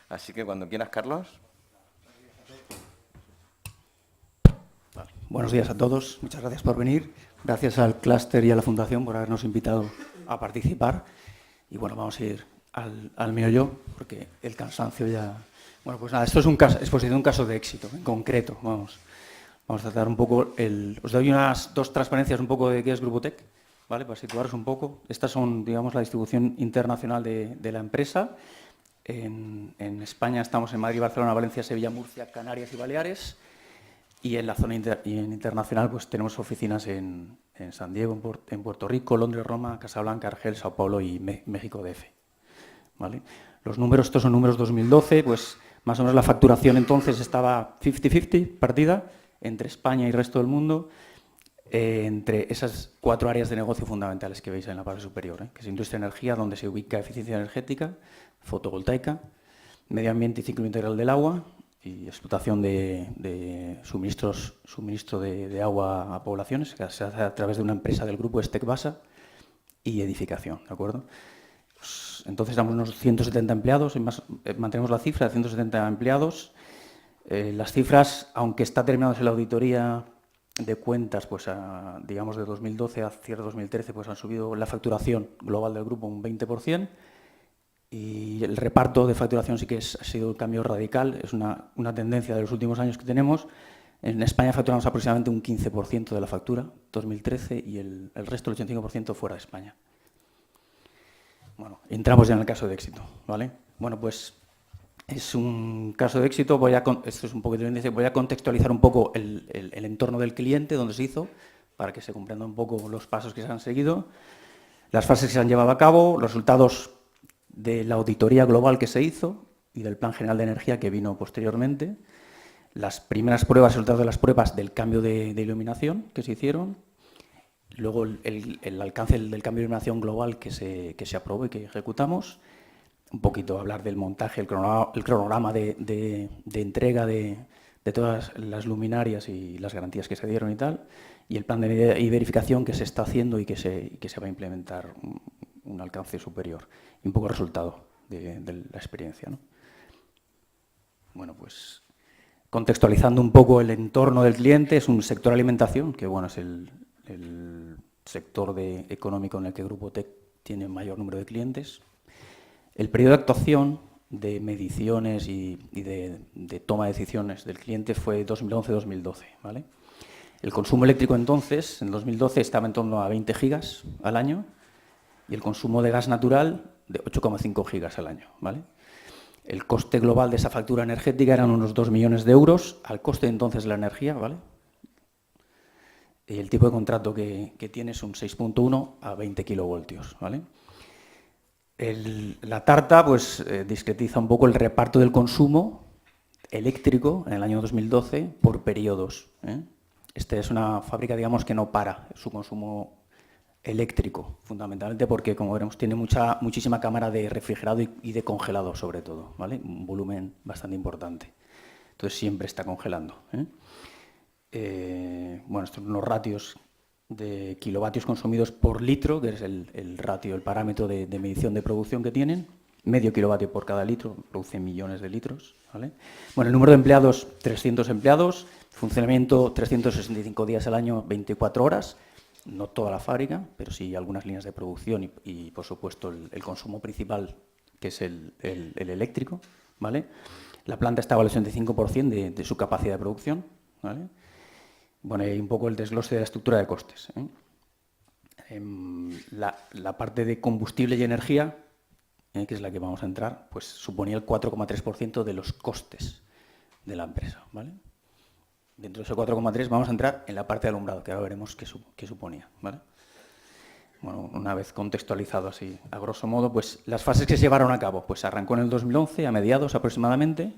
Así que cuando quieras, Carlos. Buenos días a todos, muchas gracias por venir. Gracias al clúster y a la Fundación por habernos invitado a participar. Y bueno, vamos a ir al meollo, porque el cansancio ya... Bueno, pues nada, esto es exposición de un caso de éxito, en concreto. Vamos a tratar un poco... Os doy unas dos transparencias un poco de qué es Grupo Tech, ¿vale? Para situaros un poco. Estas son, digamos, la distribución internacional de la empresa. En España estamos en Madrid, Barcelona, Valencia, Sevilla, Murcia, Canarias y Baleares. Y en la zona internacional pues tenemos oficinas en San Diego, en Puerto Rico, Londres, Roma, Casablanca, Argel, Sao Paulo y México DF. ¿Vale? Los números, estos son números 2012, pues más o menos la facturación entonces estaba 50-50 partida entre España y el resto del mundo, entre esas 4 áreas de negocio fundamentales que veis en la parte superior, que es industria y energía, donde se ubica eficiencia energética, fotovoltaica, medio ambiente y ciclo integral del agua, y explotación de suministro de agua a poblaciones, que se hace a través de una empresa del grupo Estecbasa, y edificación, ¿de acuerdo? Pues, entonces, damos unos 170 empleados, mantenemos la cifra de 170 empleados. Las cifras, aunque está terminada la auditoría de cuentas, pues digamos de 2012 a cierre de 2013, pues han subido la facturación global del grupo un 20%. Y el reparto de facturación sí que ha sido un cambio radical, es una tendencia de los últimos años que tenemos. En España facturamos aproximadamente un 15% de la factura, 2013, y el resto, el 85%, fuera de España. Bueno, entramos ya en el caso de éxito, ¿vale? Bueno, pues es un caso de éxito, esto es un poco de índice, voy a contextualizar un poco el entorno del cliente, donde se hizo, para que se comprenda un poco los pasos que se han seguido, las fases que se han llevado a cabo, los resultados de la auditoría global que se hizo y del Plan General de Energía que vino posteriormente, las primeras pruebas, resultados de las pruebas del cambio de iluminación que se hicieron, luego el alcance del cambio de iluminación global que se aprobó y que ejecutamos, un poquito hablar del montaje, el cronograma de entrega de todas las luminarias y las garantías que se dieron y tal, y el plan de verificación que se está haciendo y que se va a implementar un alcance superior y un poco el resultado de la experiencia, ¿no? Bueno, pues contextualizando un poco el entorno del cliente, es un sector alimentación, que bueno, es el sector económico en el que Grupo Tech tiene mayor número de clientes. El periodo de actuación de mediciones y de toma de decisiones del cliente fue 2011-2012, ¿vale? El consumo eléctrico entonces, en 2012, estaba en torno a 20 gigas al año, y el consumo de gas natural de 8,5 gigas al año, ¿vale? El coste global de esa factura energética eran unos 2 millones de euros al coste de entonces de la energía, ¿vale? Y el tipo de contrato que tiene es un 6.1 a 20 kilovoltios, ¿vale? La tarta pues discretiza un poco el reparto del consumo eléctrico en el año 2012 por periodos, ¿eh? Esta es una fábrica, digamos, que no para su consumo eléctrico, fundamentalmente porque, como veremos, tiene muchísima cámara de refrigerado y de congelado, sobre todo, ¿vale? Un volumen bastante importante. Entonces, siempre está congelando, ¿eh? Bueno, estos son los ratios de kilovatios consumidos por litro, que es el ratio, el parámetro de medición de producción que tienen. Medio kilovatio por cada litro, produce millones de litros, ¿vale? Bueno, el número de empleados, 300 empleados, funcionamiento 365 días al año, 24 horas, no toda la fábrica, pero sí algunas líneas de producción y por supuesto, el consumo principal, que es el eléctrico, ¿vale? La planta estaba al 85% de su capacidad de producción, ¿vale? Bueno, y un poco el desglose de la estructura de costes, ¿eh? La parte de combustible y energía, que es la que vamos a entrar, pues suponía el 4,3% de los costes de la empresa, ¿vale? Dentro de ese 4,3 vamos a entrar en la parte de alumbrado, que ahora veremos qué suponía, ¿vale? Bueno, una vez contextualizado así, a grosso modo, pues las fases que se llevaron a cabo, pues arrancó en el 2011, a mediados aproximadamente,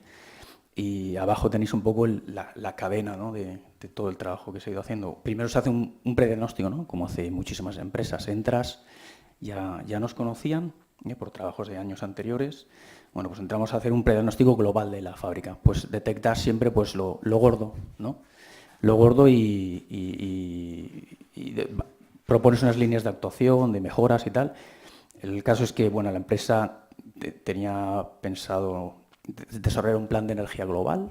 y abajo tenéis un poco la cadena, ¿no?, de todo el trabajo que se ha ido haciendo. Primero se hace un prediagnóstico, ¿no?, como hace muchísimas empresas. Entras, ya nos conocían por trabajos de años anteriores. Bueno, pues entramos a hacer un prediagnóstico global de la fábrica. Pues detectar siempre pues, lo gordo, ¿no? Lo gordo propones unas líneas de actuación, de mejoras y tal. El caso es que, bueno, la empresa tenía pensado desarrollar un plan de energía global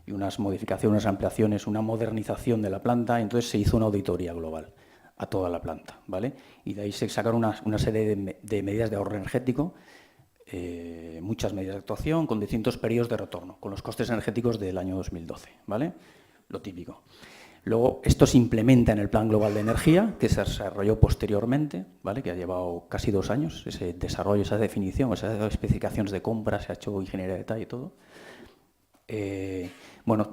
y unas modificaciones, unas ampliaciones, una modernización de la planta. Entonces se hizo una auditoría global a toda la planta, ¿vale? Y de ahí se sacaron una serie de medidas de ahorro energético, muchas medidas de actuación con distintos periodos de retorno, con los costes energéticos del año 2012, ¿vale? Lo típico. Luego, esto se implementa en el Plan Global de Energía, que se desarrolló posteriormente, ¿vale? Que ha llevado casi 2 años, ese desarrollo, esa definición, esas especificaciones de compra, se ha hecho ingeniería de detalle y todo. Bueno,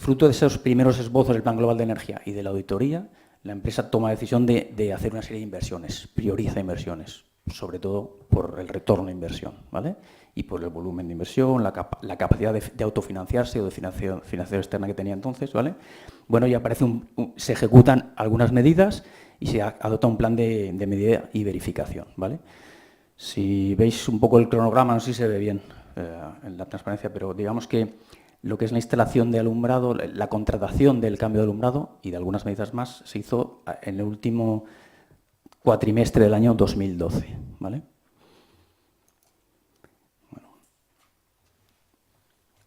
fruto de esos primeros esbozos del Plan Global de Energía y de la auditoría, la empresa toma la decisión de hacer una serie de inversiones, prioriza inversiones, sobre todo por el retorno de inversión, ¿vale? Y por el volumen de inversión, la capacidad de autofinanciarse o de financiación externa que tenía entonces, ¿vale? Bueno, y se ejecutan algunas medidas y se adopta un plan de medida y verificación, ¿vale? Si veis un poco el cronograma, no sé si se ve bien en la transparencia, pero digamos que lo que es la instalación de alumbrado, la contratación del cambio de alumbrado y de algunas medidas más se hizo en el último cuatrimestre del año 2012, ¿vale? Bueno,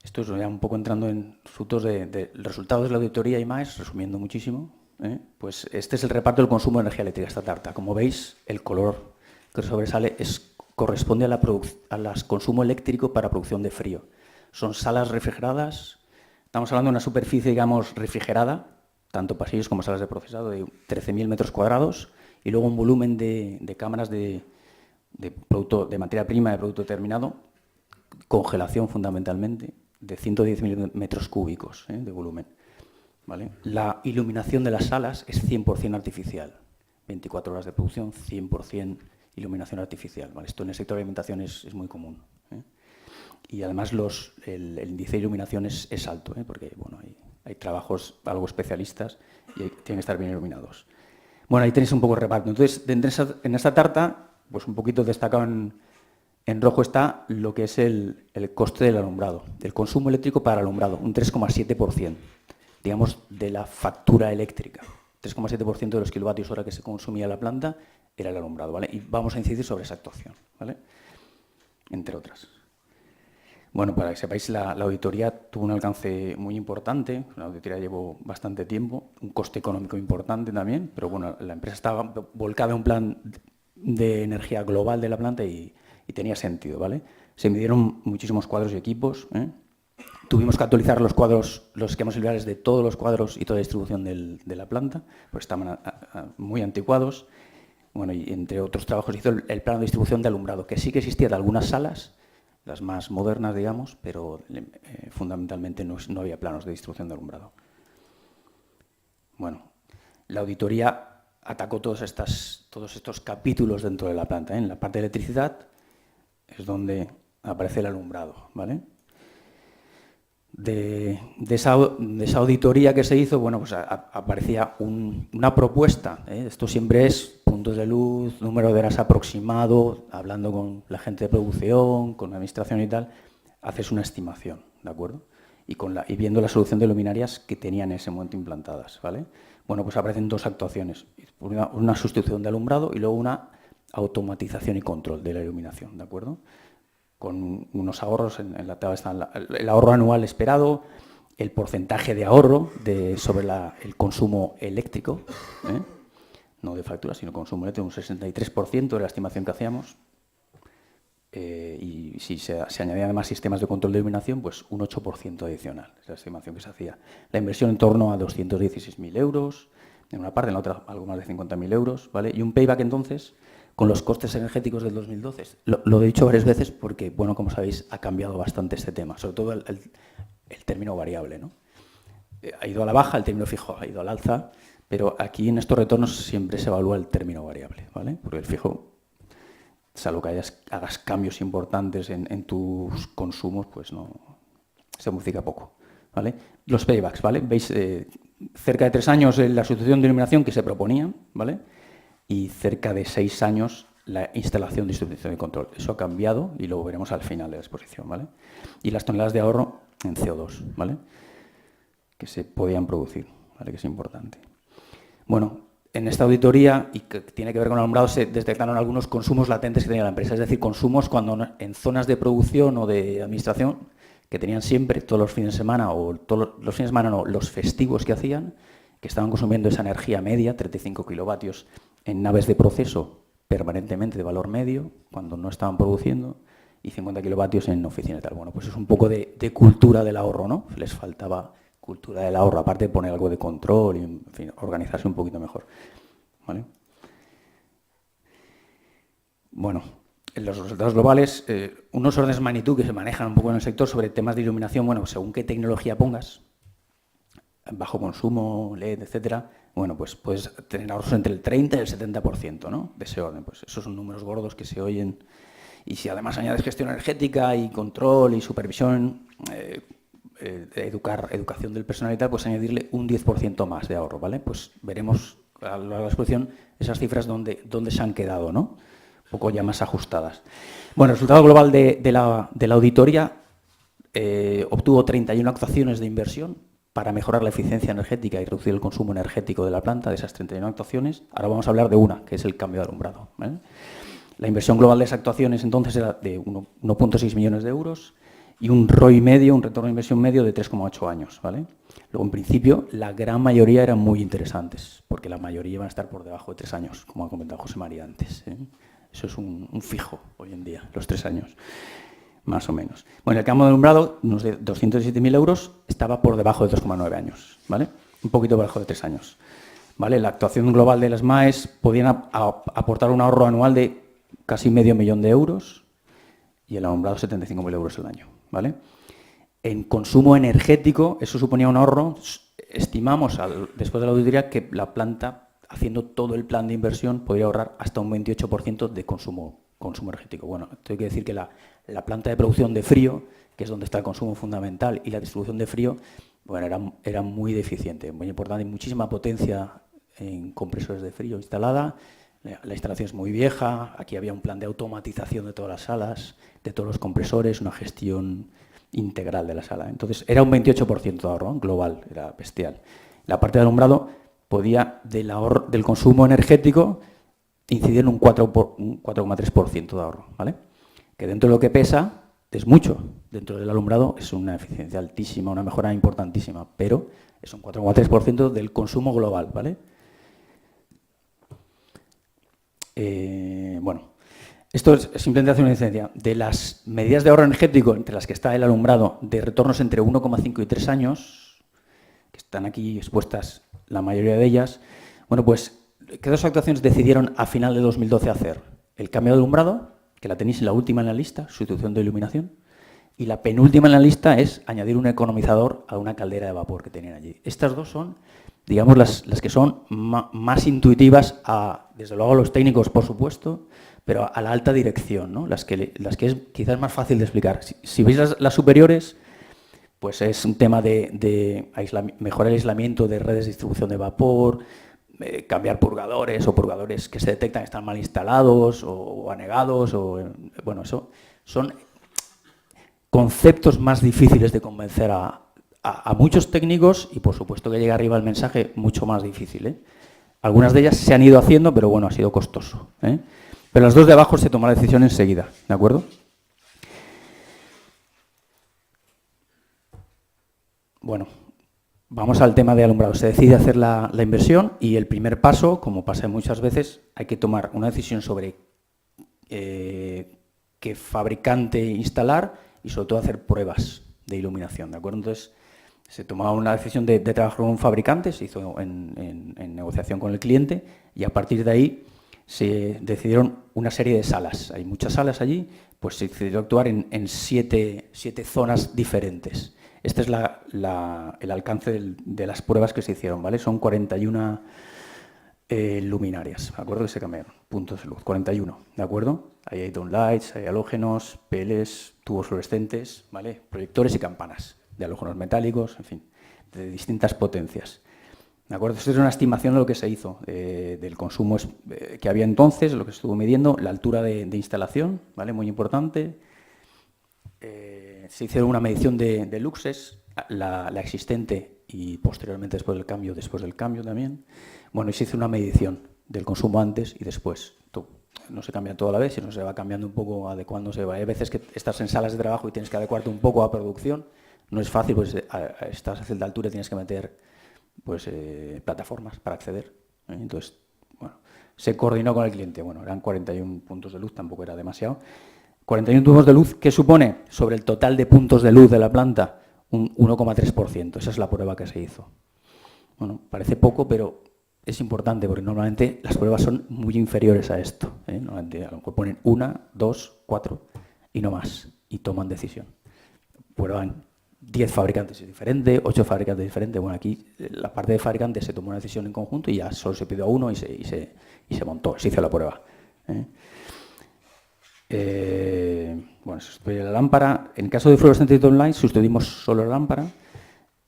esto es ya un poco entrando en frutos de resultados de la auditoría y más, resumiendo muchísimo, pues este es el reparto del consumo de energía eléctrica, esta tarta. Como veis, el color que sobresale corresponde al consumo eléctrico para producción de frío. Son salas refrigeradas, estamos hablando de una superficie, digamos, refrigerada, tanto pasillos como salas de procesado, de 13.000 metros cuadrados, y luego un volumen de cámaras de materia prima, de producto terminado, congelación fundamentalmente, de 110.000 metros cúbicos de volumen, ¿vale? La iluminación de las salas es 100% artificial, 24 horas de producción, 100% iluminación artificial, ¿vale? Esto en el sector de alimentación es muy común, ¿eh? Y además el índice de iluminación es alto, porque bueno, hay trabajos algo especialistas y tienen que estar bien iluminados. Bueno, ahí tenéis un poco el reparto. Entonces, en esta tarta, pues un poquito destacado en rojo está lo que es el coste del alumbrado, del consumo eléctrico para alumbrado, un 3,7%, digamos, de la factura eléctrica. 3,7% de los kilovatios hora que se consumía la planta era el alumbrado, ¿vale? Y vamos a incidir sobre esa actuación, ¿vale? Entre otras. Bueno, para que sepáis, la auditoría tuvo un alcance muy importante, la auditoría llevó bastante tiempo, un coste económico importante también, pero bueno, la empresa estaba volcada en un plan de energía global de la planta y tenía sentido, ¿vale? Se midieron muchísimos cuadros y equipos, Tuvimos que actualizar los cuadros, los esquemas celulares de todos los cuadros y toda la distribución de la planta, pues estaban muy anticuados. Bueno, y entre otros trabajos hizo el plano de distribución de alumbrado, que sí que existía de algunas salas, las más modernas, digamos, pero fundamentalmente no había planos de distribución de alumbrado. Bueno, la auditoría atacó todos estos capítulos dentro de la planta. En la parte de electricidad es donde aparece el alumbrado, ¿vale? De esa auditoría que se hizo, bueno, pues aparecía una propuesta, Esto siempre es puntos de luz, número de horas aproximado, hablando con la gente de producción, con la administración y tal, haces una estimación, ¿de acuerdo? Y viendo la solución de luminarias que tenían en ese momento implantadas, ¿vale? Bueno, pues aparecen 2 actuaciones, una sustitución de alumbrado y luego una automatización y control de la iluminación, ¿de acuerdo? Con unos ahorros, en la tabla está el ahorro anual esperado, el porcentaje de ahorro sobre el consumo eléctrico, no de factura, sino consumo eléctrico, un 63% de la estimación que hacíamos. Y si se añadían además sistemas de control de iluminación, pues un 8% adicional, es la estimación que se hacía. La inversión en torno a 216.000 euros, en una parte, en la otra algo más de 50.000 euros, ¿vale? Y un payback entonces, con los costes energéticos del 2012. Lo he dicho varias veces porque, bueno, como sabéis, ha cambiado bastante este tema, sobre todo el término variable, ¿no? Ha ido a la baja, el término fijo ha ido al alza, pero aquí en estos retornos siempre se evalúa el término variable, ¿vale? Porque el fijo, salvo que hagas cambios importantes en tus consumos, pues no se modifica poco, ¿vale? Los paybacks, ¿vale? Veis cerca de 3 años la sustitución de iluminación que se proponía, ¿vale? Y cerca de 6 años la instalación, distribución y control. Eso ha cambiado y lo veremos al final de la exposición, ¿vale? Y las toneladas de ahorro en CO2, ¿vale? Que se podían producir, ¿vale? Que es importante. Bueno, en esta auditoría, y que tiene que ver con el alumbrado, se detectaron algunos consumos latentes que tenía la empresa, es decir, consumos cuando en zonas de producción o de administración que tenían siempre todos los fines de semana, o todos los fines de semana no, los festivos que hacían, que estaban consumiendo esa energía media, 35 kilovatios, en naves de proceso permanentemente de valor medio, cuando no estaban produciendo, y 50 kilovatios en oficina y tal. Bueno, pues es un poco de cultura del ahorro, ¿no? Les faltaba cultura del ahorro, aparte de poner algo de control y, en fin, organizarse un poquito mejor, ¿vale? Bueno, en los resultados globales, unos órdenes de magnitud que se manejan un poco en el sector sobre temas de iluminación, bueno, según qué tecnología pongas, bajo consumo, LED, etcétera, bueno, pues puedes tener ahorros entre el 30 y el 70%, ¿no? De ese orden. Pues esos son números gordos que se oyen. Y si además añades gestión energética y control y supervisión, educación del personal y tal, pues añadirle un 10% más de ahorro, ¿vale? Pues veremos a lo largo de la exposición esas cifras donde se han quedado, ¿no? Un poco ya más ajustadas. Bueno, el resultado global de la auditoría obtuvo 31 actuaciones de inversión para mejorar la eficiencia energética y reducir el consumo energético de la planta, de esas 31 actuaciones. Ahora vamos a hablar de una, que es el cambio de alumbrado, ¿vale? La inversión global de esas actuaciones entonces era de 1,6 millones de euros y un ROI medio, un retorno de inversión medio de 3,8 años, ¿vale? Luego, en principio, la gran mayoría eran muy interesantes, porque la mayoría iban a estar por debajo de 3 años, como ha comentado José María antes, ¿eh? Eso es un fijo hoy en día, los 3 años, más o menos. Bueno, el cambio de alumbrado, unos de 207.000 euros, estaba por debajo de 2,9 años, ¿vale? Un poquito por debajo de 3 años, ¿vale? La actuación global de las MAES podían aportar un ahorro anual de casi medio millón de euros y el alumbrado 75.000 euros al año, ¿vale? En consumo energético, eso suponía un ahorro, estimamos después de la auditoría que la planta, haciendo todo el plan de inversión, podría ahorrar hasta un 28% de consumo energético. Bueno, tengo que decir que la planta de producción de frío, que es donde está el consumo fundamental, y la distribución de frío, bueno, era muy deficiente, muy importante, muchísima potencia en compresores de frío instalada. La instalación es muy vieja, aquí había un plan de automatización de todas las salas, de todos los compresores, una gestión integral de la sala. Entonces, era un 28% de ahorro global, era bestial. La parte de alumbrado podía, del consumo energético, incidir en un 4,3% de ahorro, ¿vale? Que dentro de lo que pesa es mucho. Dentro del alumbrado es una eficiencia altísima, una mejora importantísima, pero es un 4,3% del consumo global, ¿vale? Bueno, esto es simplemente hacer una diferencia. De las medidas de ahorro energético, entre las que está el alumbrado, de retornos entre 1,5 y 3 años, que están aquí expuestas la mayoría de ellas, bueno, pues, ¿qué dos actuaciones decidieron a final de 2012 hacer? El cambio de alumbrado, que la tenéis en la última en la lista, sustitución de iluminación, y la penúltima en la lista es añadir un economizador a una caldera de vapor que tenían allí. Estas dos son, digamos, las que son más intuitivas, desde luego a los técnicos, por supuesto, pero a la alta dirección, ¿no? Las que es quizás más fácil de explicar. Si veis las superiores, pues es un tema de mejorar el aislamiento de redes de distribución de vapor, cambiar purgadores o purgadores que se detectan que están mal instalados o anegados, bueno, eso son conceptos más difíciles de convencer a muchos técnicos y, por supuesto, que llega arriba el mensaje mucho más difícil, ¿eh? Algunas de ellas se han ido haciendo, pero bueno, ha sido costoso, ¿eh? Pero las dos de abajo se toma la decisión enseguida, ¿de acuerdo? Bueno, vamos al tema de alumbrado. Se decide hacer la inversión y el primer paso, como pasa muchas veces, hay que tomar una decisión sobre qué fabricante instalar y sobre todo hacer pruebas de iluminación, ¿de acuerdo? Entonces, se tomaba una decisión de trabajar con un fabricante, se hizo en negociación con el cliente y a partir de ahí se decidieron una serie de salas. Hay muchas salas allí, pues se decidió actuar en siete zonas diferentes. Este es el alcance de las pruebas que se hicieron, ¿vale? Son 41 luminarias, ¿de acuerdo? Que se cambiaron, puntos de luz, 41, ¿de acuerdo? Ahí hay downlights, hay halógenos, PLs, tubos fluorescentes, ¿vale? Proyectores y campanas de halógenos metálicos, en fin, de distintas potencias. ¿De acuerdo? Esto es una estimación de lo que se hizo, del consumo que había entonces, lo que se estuvo midiendo, la altura de instalación, ¿vale? Muy importante. Se hicieron una medición de luxes, la existente y posteriormente después del cambio también. Bueno, y se hizo una medición del consumo antes y después. No se cambia todo a la vez, sino se va cambiando un poco, adecuándose. Hay veces que estás en salas de trabajo y tienes que adecuarte un poco a producción. No es fácil, pues estás a cierta altura y tienes que meter pues, plataformas para acceder. Entonces, bueno, se coordinó con el cliente. Bueno, eran 41 puntos de luz, tampoco era demasiado. 41 puntos de luz, ¿qué supone? Sobre el total de puntos de luz de la planta, un 1,3%. Esa es la prueba que se hizo. Bueno, parece poco, pero es importante porque normalmente las pruebas son muy inferiores a esto. Normalmente a lo mejor ponen 1, 2, 4 y no más. Y toman decisión. Prueban 10 fabricantes diferentes, 8 fabricantes diferentes. Bueno, aquí la parte de fabricantes se tomó una decisión en conjunto y ya solo se pidió a uno y se montó, se hizo la prueba. Bueno, se sustituye la lámpara. En el caso de fluorescente online sustituimos solo la lámpara.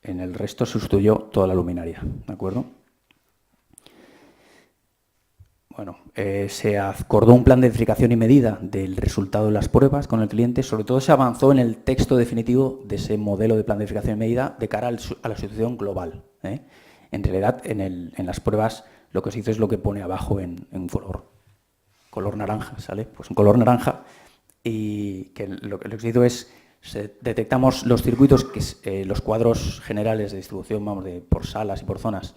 En el resto se sustituyó toda la luminaria. ¿De acuerdo? Bueno, se acordó un plan de verificación y medida del resultado de las pruebas con el cliente. Sobre todo se avanzó en el texto definitivo de ese modelo de plan de verificación y medida de cara a la sustitución global. En realidad, en las pruebas lo que se hizo es lo que pone abajo en color naranja, ¿sale? Pues un color naranja y que lo que se hizo es detectamos los circuitos, los cuadros generales de distribución, vamos, por salas y por zonas.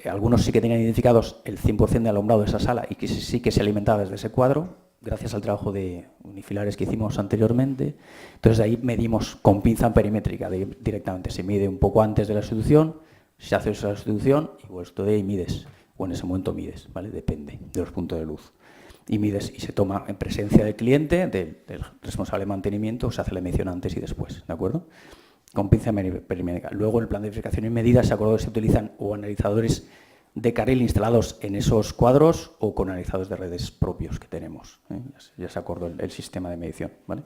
Algunos sí que tenían identificados el 100% de alumbrado de esa sala y que sí que se alimentaba desde ese cuadro, gracias al trabajo de unifilares que hicimos anteriormente. Entonces, ahí medimos con pinza perimétrica directamente. Se mide un poco antes de la sustitución, se hace esa sustitución y pues tú de ahí mides, o en ese momento mides, ¿vale? Depende de los puntos de luz. Y mides y se toma en presencia del cliente, del responsable de mantenimiento, se hace la medición antes y después, ¿de acuerdo? Con pinza perimétrica. Luego, en el plan de verificación y medida se acordó que se utilizan o analizadores de carril instalados en esos cuadros o con analizadores de redes propios que tenemos. Ya se acordó el sistema de medición, ¿vale?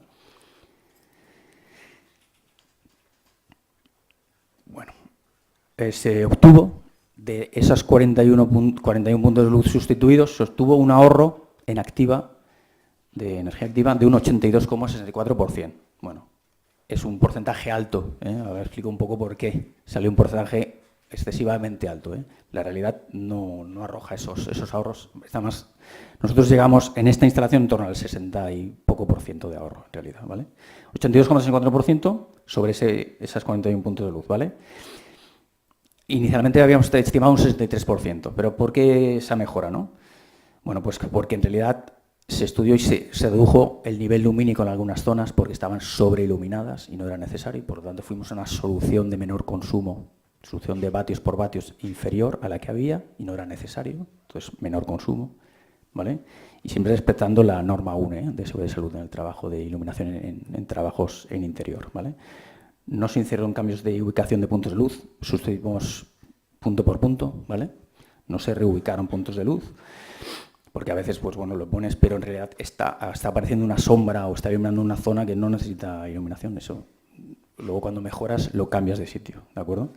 Bueno, se obtuvo de esas 41 puntos de luz sustituidos, se obtuvo un ahorro de energía activa de un 82,64%. Bueno, es un porcentaje alto. A ver, explico un poco por qué salió un porcentaje excesivamente alto. La realidad no arroja esos ahorros. Nosotros llegamos en esta instalación en torno al 60 y poco por ciento de ahorro, en realidad, ¿vale? 82,64% sobre esas 41 puntos de luz, ¿vale? Inicialmente habíamos estimado un 63%, pero ¿por qué esa mejora, no? Bueno, pues porque en realidad se estudió y se redujo el nivel lumínico en algunas zonas porque estaban sobreiluminadas y no era necesario, y por lo tanto fuimos a una solución de menor consumo, solución de vatios por vatios inferior a la que había y no era necesario, entonces menor consumo, ¿vale? Y siempre respetando la norma UNE de seguridad y salud en el trabajo de iluminación en trabajos en interior, ¿vale? No se hicieron cambios de ubicación de puntos de luz, sustituimos punto por punto, ¿vale? No se reubicaron puntos de luz, porque a veces, pues bueno, lo pones, pero en realidad está apareciendo una sombra o está iluminando una zona que no necesita iluminación. Eso, luego cuando mejoras, lo cambias de sitio, ¿de acuerdo?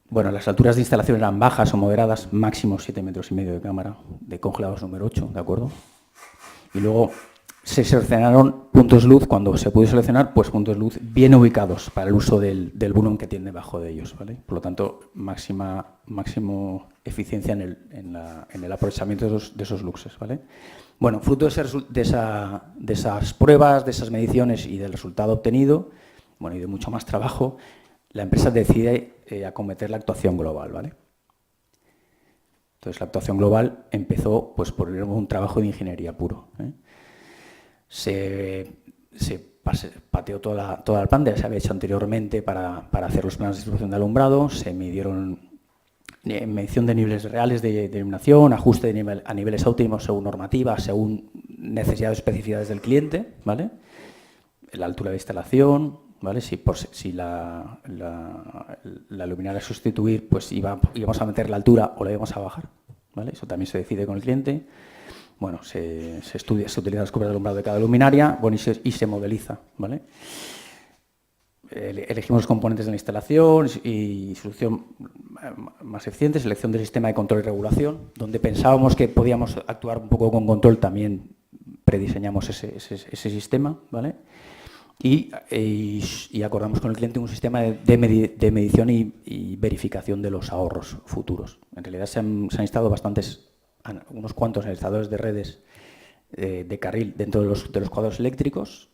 Bueno, las alturas de instalación eran bajas o moderadas, máximo 7,5 metros de cámara, de congelados número 8, ¿de acuerdo? Y luego se seleccionaron puntos de luz, cuando se pudo seleccionar, pues puntos de luz bien ubicados para el uso del volumen que tiene debajo de ellos, ¿vale? Por lo tanto, máximo eficiencia en el aprovechamiento de esos luxes, ¿vale? Bueno, fruto de esas pruebas, de esas mediciones y del resultado obtenido, bueno, y de mucho más trabajo, la empresa decide acometer la actuación global, ¿vale? Entonces, la actuación global empezó pues, por un trabajo de ingeniería puro, Se pateó toda la planta, ya se había hecho anteriormente para hacer los planos de distribución de alumbrado, se midieron medición de niveles reales de iluminación, ajuste a niveles óptimos según normativa, según necesidades y especificidades del cliente, ¿vale? La altura de instalación, ¿vale? Si la luminaria a sustituir, pues íbamos a meter la altura o la íbamos a bajar, ¿vale? Eso también se decide con el cliente. Bueno, se estudia, se utilizan las curvas de alumbrado de cada luminaria, bueno, y se modeliza, ¿vale? Elegimos los componentes de la instalación y solución más eficiente, selección del sistema de control y regulación, donde pensábamos que podíamos actuar un poco con control, también prediseñamos ese sistema, ¿vale? y acordamos con el cliente un sistema de medición y verificación de los ahorros futuros. En realidad se han instalado unos cuantos administradores de redes de carril dentro de los cuadros eléctricos,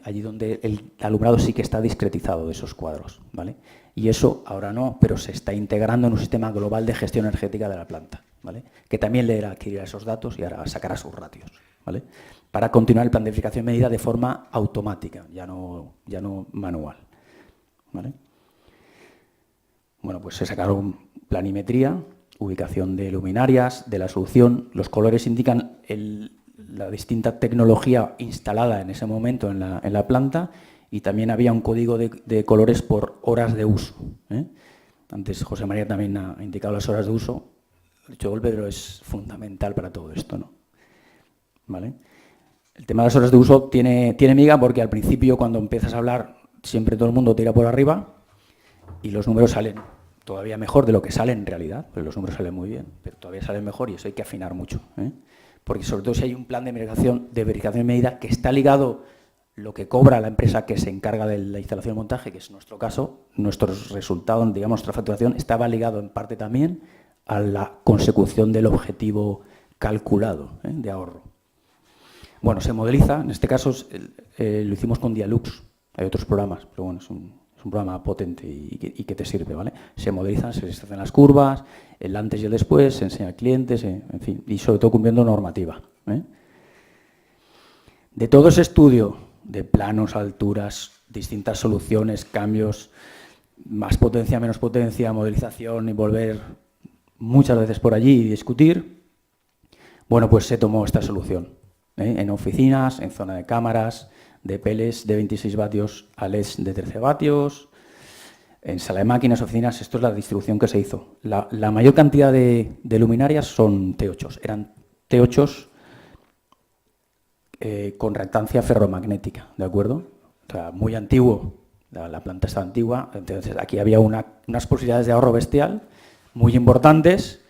allí donde el alumbrado sí que está discretizado de esos cuadros, ¿vale? Y eso ahora no, pero se está integrando en un sistema global de gestión energética de la planta, ¿vale? Que también le adquirirá esos datos y ahora sacará sus ratios, ¿vale? Para continuar el plan de verificación y medida de forma automática, ya no manual, ¿vale? Bueno, pues se sacaron planimetría, ubicación de luminarias, de la solución, los colores indican la distinta tecnología instalada en ese momento en la planta, y también había un código de colores por horas de uso, ¿eh? Antes José María también ha indicado las horas de uso, dicho golpe, pero es fundamental para todo esto, ¿no? ¿Vale? El tema de las horas de uso tiene miga porque al principio, cuando empiezas a hablar, siempre todo el mundo tira por arriba y los números salen todavía mejor de lo que salen en realidad, pero los números salen muy bien, pero todavía salen mejor y eso hay que afinar mucho, ¿eh? Porque sobre todo si hay un plan de verificación y medida que está ligado lo que cobra la empresa que se encarga de la instalación y montaje, que es nuestro caso, nuestros resultados, digamos, nuestra facturación, estaba ligado en parte también a la consecución del objetivo calculado, de ahorro. Bueno, se modeliza, en este caso lo hicimos con Dialux, hay otros programas, pero bueno, es un programa potente y que te sirve, ¿vale? Se modelizan, se hacen las curvas, el antes y el después, se enseña a clientes, en fin, y sobre todo cumpliendo normativa, ¿eh? De todo ese estudio de planos, alturas, distintas soluciones, cambios, más potencia, menos potencia, modelización y volver muchas veces por allí y discutir, bueno, pues se tomó esta solución, ¿eh? En oficinas, en zona de cámaras, de PLs de 26 vatios a LEDs de 13 vatios, en sala de máquinas, oficinas, esto es la distribución que se hizo. La mayor cantidad de luminarias son T8s, eran T8s con reactancia ferromagnética, ¿de acuerdo? O sea, muy antiguo, la planta está antigua, entonces aquí había unas posibilidades de ahorro bestial muy importantes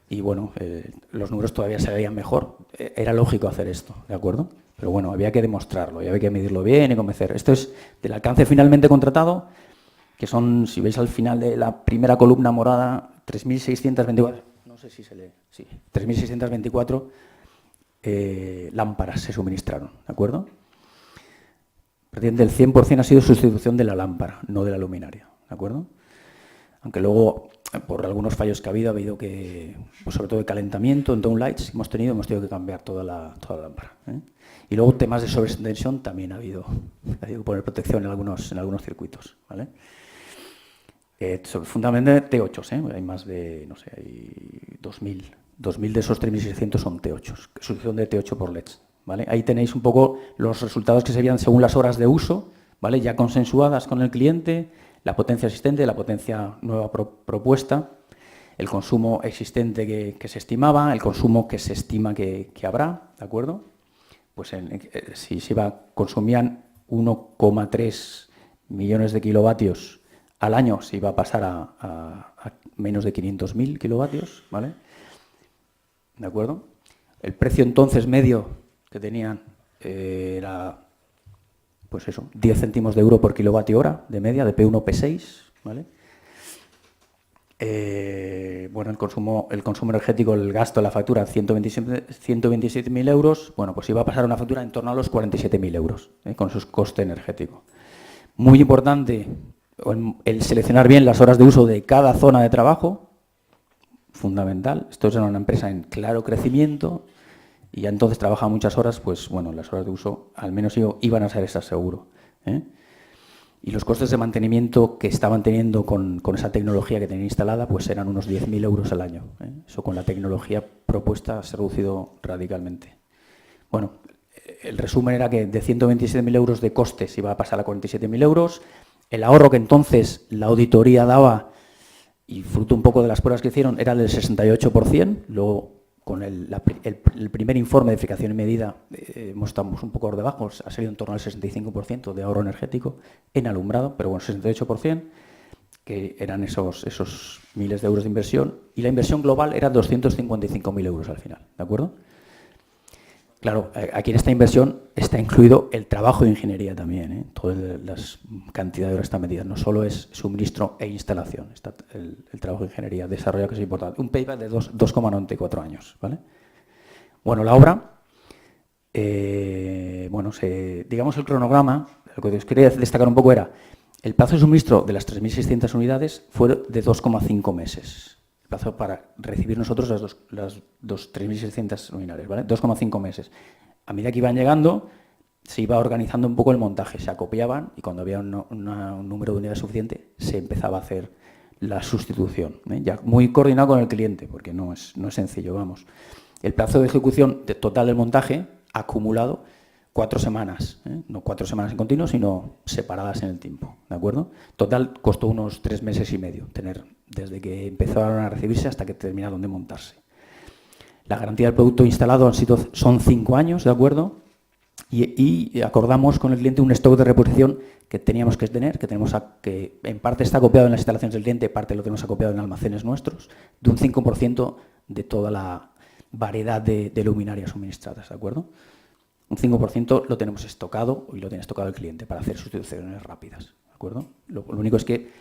y bueno, los números todavía se veían mejor, era lógico hacer esto, ¿de acuerdo? Pero bueno, había que demostrarlo y había que medirlo bien y convencer. Esto es del alcance finalmente contratado, que son, si veis al final de la primera columna morada, 3.624, no sé si se lee, sí, 3.624 lámparas se suministraron, ¿de acuerdo? Prácticamente el 100% ha sido sustitución de la lámpara, no de la luminaria, ¿de acuerdo? Aunque luego, por algunos fallos que ha habido que, pues sobre todo de calentamiento, en downlights que hemos tenido que cambiar toda la lámpara, ¿eh? Y luego temas de sobretensión también ha habido que poner protección en algunos circuitos, ¿vale? Fundamentalmente T8s, ¿eh? Hay más de, no sé, hay 2.000 de esos 3.600 son T8s, sustitución de T8 por LEDs, ¿vale? Ahí tenéis un poco los resultados que se veían según las horas de uso, ¿vale? Ya consensuadas con el cliente, la potencia existente, la potencia nueva propuesta, el consumo existente que se estimaba, el consumo que se estima que habrá, ¿de acuerdo? Pues si consumían 1,3 millones de kilovatios al año, se iba a pasar a menos de 500.000 kilovatios, ¿vale? ¿De acuerdo? El precio entonces medio que tenían era, pues eso, 10 céntimos de euro por kilovatio hora de media, de P1, P6, ¿vale? Bueno, el consumo energético, el gasto de la factura, 127.000 euros, bueno, pues iba a pasar una factura en torno a los 47.000 euros, con su coste energético. Muy importante el seleccionar bien las horas de uso de cada zona de trabajo, fundamental. Esto es una empresa en claro crecimiento y ya entonces trabaja muchas horas, pues bueno, las horas de uso al menos iban a ser esas seguro, ¿eh? Y los costes de mantenimiento que estaban teniendo con esa tecnología que tenían instalada, pues eran unos 10.000 euros al año, ¿eh? Eso con la tecnología propuesta se ha reducido radicalmente. Bueno, el resumen era que de 127.000 euros de costes iba a pasar a 47.000 euros. El ahorro que entonces la auditoría daba, y fruto un poco de las pruebas que hicieron, era del 68%. Luego, con el primer informe de verificación y medida, estamos un poco por debajo, ha salido en torno al 65% de ahorro energético en alumbrado, pero bueno, 68%, que eran esos miles de euros de inversión, y la inversión global era 255.000 euros al final, ¿de acuerdo? Claro, aquí en esta inversión está incluido el trabajo de ingeniería también, ¿eh? Todas las cantidades de horas están medidas. No solo es suministro e instalación, está el trabajo de ingeniería desarrollado, que es importante. Un payback de 2,94 años, ¿vale? Bueno, la obra, digamos el cronograma, lo que os quería destacar un poco era, el plazo de suministro de las 3.600 unidades fue de 2,5 meses. Plazo para recibir nosotros las 3.600 luminarias, ¿vale? 2,5 meses. A medida que iban llegando, se iba organizando un poco el montaje, se acopiaban y cuando había un número de unidades suficiente, se empezaba a hacer la sustitución, ¿eh? Ya muy coordinado con el cliente, porque no es sencillo, vamos. El plazo de ejecución total del montaje acumulado 4 semanas, ¿eh? No 4 semanas en continuo, sino separadas en el tiempo, ¿de acuerdo? Total costó unos 3 meses y medio, desde que empezaron a recibirse hasta que terminaron de montarse. La garantía del producto instalado son 5 años, ¿de acuerdo? Y acordamos con el cliente un stock de reposición que teníamos que tener, que en parte está acopiado en las instalaciones del cliente, parte lo tenemos acopiado en almacenes nuestros, de un 5% de toda la variedad de luminarias suministradas, ¿de acuerdo? Un 5% lo tenemos estocado y lo tiene estocado el cliente para hacer sustituciones rápidas, ¿de acuerdo? Lo único es que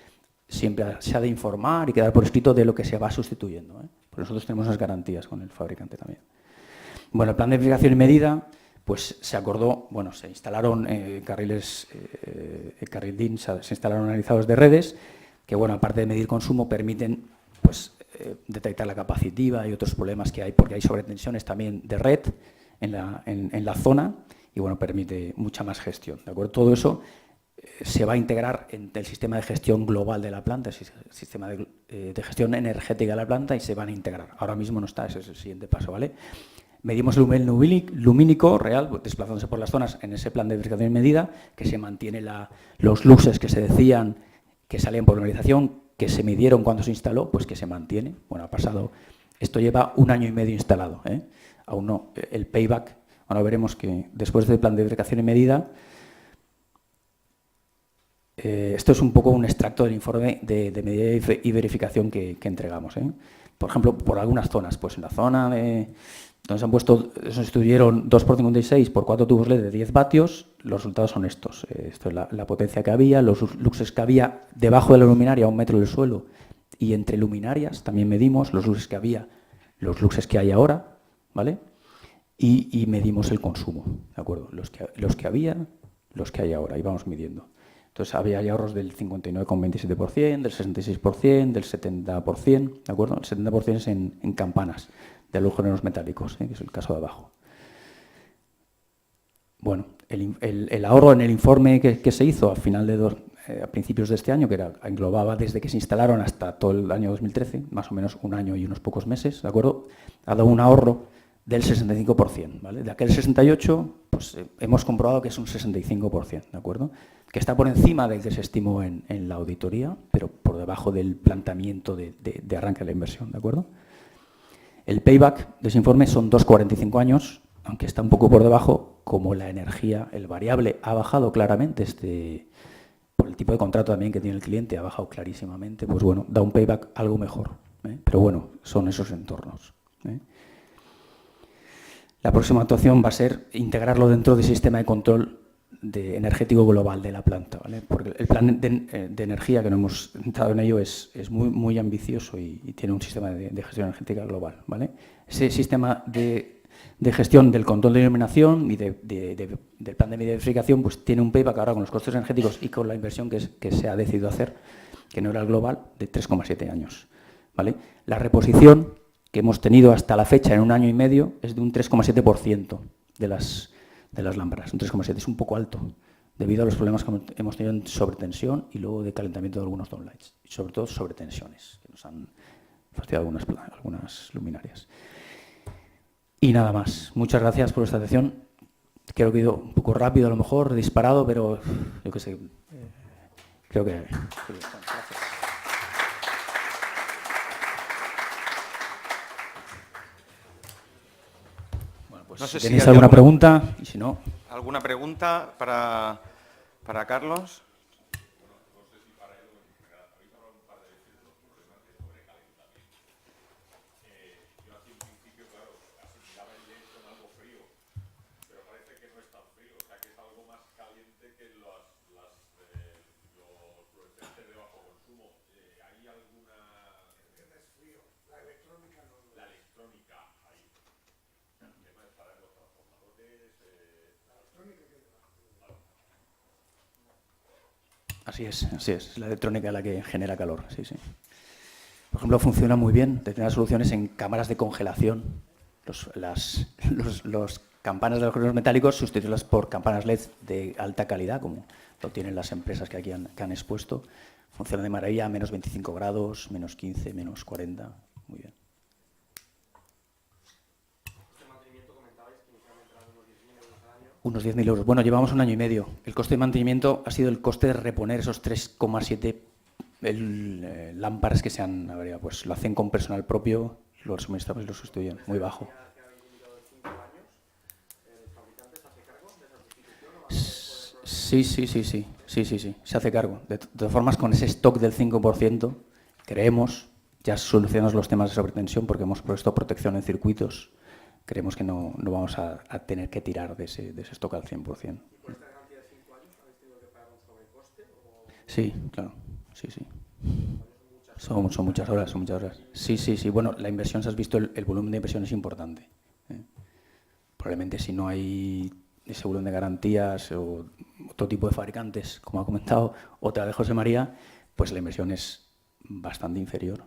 siempre se ha de informar y quedar por escrito de lo que se va sustituyendo, ¿eh? Pues nosotros tenemos unas garantías con el fabricante también. Bueno, el plan de verificación y medida, pues se acordó, bueno, se instalaron carriles, carril DIN, se instalaron analizados de redes, que bueno, aparte de medir consumo, permiten pues detectar la capacitiva y otros problemas que hay, porque hay sobretensiones también de red en la zona y bueno, permite mucha más gestión, ¿de acuerdo? Todo eso se va a integrar en el sistema de gestión global de la planta, el sistema de gestión energética de la planta y se van a integrar. Ahora mismo no está, ese es el siguiente paso, ¿vale? Medimos el nivel lumínico real, desplazándose por las zonas en ese plan de verificación y medida, que se mantiene los luxes que se decían que salían por normalización, que se midieron cuando se instaló, pues que se mantiene. Bueno, ha pasado, esto lleva 1 año y medio instalado, ¿eh? Aún no, el payback, ahora veremos que después del plan de verificación y medida, esto es un poco un extracto del informe de medida y verificación que entregamos, ¿eh? Por ejemplo, por algunas zonas, pues en la zona donde se sustituyeron 2x56 por 4 tubos LED de 10 vatios, los resultados son estos. Esto es la potencia que había, los luxes que había debajo de la luminaria a 1 metro del suelo y entre luminarias también medimos los luxes que había, los luxes que hay ahora, ¿vale? Y medimos el consumo, ¿de acuerdo? Los que había, los que hay ahora, y vamos midiendo. Entonces había ahorros del 59,27%, del 66%, del 70%, ¿de acuerdo? El 70% es en campanas de halógenos metálicos, que es el caso de abajo. Bueno, el ahorro en el informe que se hizo a principios de este año, que englobaba desde que se instalaron hasta todo el año 2013, más o menos 1 año y unos pocos meses, ¿de acuerdo? Ha dado un ahorro del 65%, ¿vale? De aquel 68%, pues hemos comprobado que es un 65%, ¿de acuerdo? Que está por encima del que se estimó en la auditoría, pero por debajo del planteamiento de arranque de la inversión, ¿de acuerdo? El payback de ese informe son 2,45 años, aunque está un poco por debajo, como la energía, el variable ha bajado claramente, por el tipo de contrato también que tiene el cliente, ha bajado clarísimamente, pues bueno, da un payback algo mejor, ¿eh? Pero bueno, son esos entornos, ¿eh? La próxima actuación va a ser integrarlo dentro del sistema de control energético global de la planta, ¿vale? Porque el plan de energía, que no hemos entrado en ello, es muy, muy ambicioso y tiene un sistema de gestión energética global, ¿vale? Ese sistema de gestión del control de iluminación y del plan de medida de verificación, pues tiene un payback ahora con los costes energéticos y con la inversión que se ha decidido hacer, que no era el global, de 3,7 años, ¿vale? La reposición que hemos tenido hasta la fecha en 1 año y medio es de un 3,7% de las lámparas. Un 3,7 es un poco alto, debido a los problemas que hemos tenido en sobretensión y luego de calentamiento de algunos downlights, y sobre todo sobretensiones, que nos han fastidiado algunas luminarias. Y nada más. Muchas gracias por esta atención. Creo que he ido un poco rápido, a lo mejor, disparado, pero yo qué sé. Creo que... Gracias. No sé si tenéis alguna pregunta, y si no... ¿Alguna pregunta para Carlos? Así es la electrónica la que genera calor, sí, sí. Por ejemplo, funciona muy bien determinadas soluciones en cámaras de congelación. Los campanas de los hornos metálicos sustituirlas por campanas LED de alta calidad, como lo tienen las empresas que aquí que han expuesto. Funciona de maravilla a menos 25 grados, menos 15, menos 40. Muy bien. Este mantenimiento comentabais que inicialmente eran unos 10.000 euros al año. Unos 10.000 euros. Bueno, llevamos un año y medio. El coste de mantenimiento ha sido el coste de reponer esos 3,7 lámparas que se han averiado. Pues lo hacen con personal propio, los suministradores los sustituyen. Muy bajo. Que habéis limitado de 5 años, ¿el fabricante se hace cargo de esa sustitución o va a poder Sí. Se hace cargo. De todas formas, con ese stock del 5%, creemos, ya solucionamos los temas de sobretensión porque hemos puesto protección en circuitos, creemos que no vamos a tener que tirar de ese stock al 100%. ¿Y por esta garantía de 5 años habéis tenido que pagar un sobrecoste? Sí, claro. Sí. Son muchas horas. Sí. Bueno, la inversión, si has visto, el volumen de inversión es importante. Probablemente si no hay ese volumen de garantías o otro tipo de fabricantes, como ha comentado, otra de José María, pues la inversión es bastante inferior.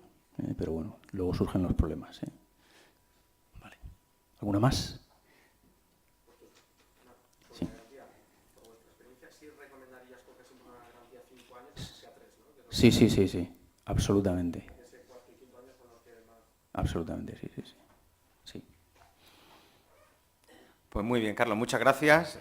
Pero bueno, luego surgen los problemas. Vale. ¿Alguna más? Sí. Por vuestra experiencia, ¿sí recomendarías coger siempre una garantía de 5 años que a 3, ¿no? Sí. Absolutamente. Ese 4 y 5 años son los que más... Absolutamente, sí. Pues muy bien, Carlos, muchas gracias.